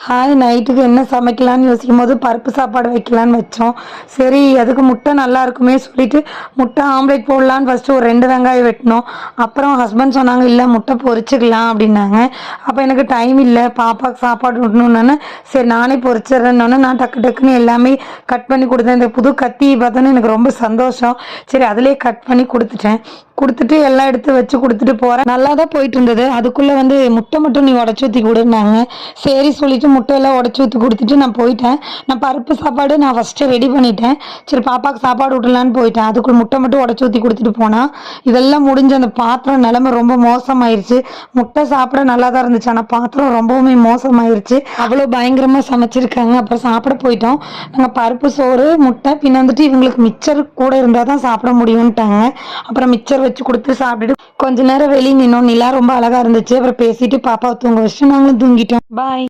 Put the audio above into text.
Hi நைட்டுக்கு என்ன சமைக்கலான்னு யோசிக்கும்போது பருப்பு சாப்பாடு வைக்கலான்னு வச்சோம். சரி அதுக்கு முட்டை நல்லா இருக்குமே சொல்லிட்டு முட்டை ஆம்லேட் போடலான்னு ஃபஸ்ட்டு ஒரு 2 வெங்காயம் வெட்டினோம். அப்புறம் ஹஸ்பண்ட் சொன்னாங்க இல்லை முட்டை பொரிச்சுக்கலாம் அப்படின்னாங்க. அப்போ எனக்கு டைம் இல்லை, பாப்பாவுக்கு சாப்பாடு விடணுன்னொன்னே சரி நானே பொரிச்சிட்றேன்னொன்னே நான் டக்கு டக்குன்னு எல்லாமே கட் பண்ணி கொடுத்தேன். இந்த புது கத்தி பார்த்தோன்னே எனக்கு ரொம்ப சந்தோஷம். சரி அதிலே கட் பண்ணி கொடுத்துட்டேன். கொடுத்துட்டு எல்லாம் எடுத்து வச்சு கொடுத்துட்டு போகிறேன். நல்லா தான் போயிட்டு இருந்தது. அதுக்குள்ளே முட்டை மட்டும் நீ உடச்சி ஊற்றி கொடுன்னாங்க. சரி சொல்லிட்டு முட்டையெல்லாம் உடச்சி ஊற்றி கொடுத்துட்டு நான் போயிட்டேன். நான் பருப்பு சாப்பாடு நான் ஃபஸ்ட்டு ரெடி பண்ணிட்டேன். சரி பாப்பாவுக்கு சாப்பாடு விடலான்னு போயிட்டேன். அதுக்குள்ள முட்டை மட்டும் உடச்சி ஊற்றி கொடுத்துட்டு போனால் இதெல்லாம் முடிஞ்ச அந்த பாத்திரம் நிலமை ரொம்ப மோசமாயிருச்சு. முட்டை சாப்பிட நல்லா தான் இருந்துச்சு, ஆனால் பாத்திரம் ரொம்பவுமே மோசமாயிருச்சு. அவ்வளோ பயங்கரமாக சமைச்சிருக்காங்க. அப்புறம் சாப்பிட போயிட்டோம். நாங்கள் பருப்பு சோறு முட்டை பின்ன இவங்களுக்கு மிச்சர் கூட இருந்தால் தான் சாப்பிட முடியும்ட்டாங்க. அப்புறம் மிச்சர் வச்சு கொடுத்து சாப்பிட்டுட்டு கொஞ்ச நேரம் வெளியே நின்னோம். நிலா ரொம்ப அழகாக இருந்துச்சு. அப்புறம் பேசிட்டு பாப்பாவை தூங்க வச்சுட்டு நாங்களும் தூங்கிட்டோம். பாய்.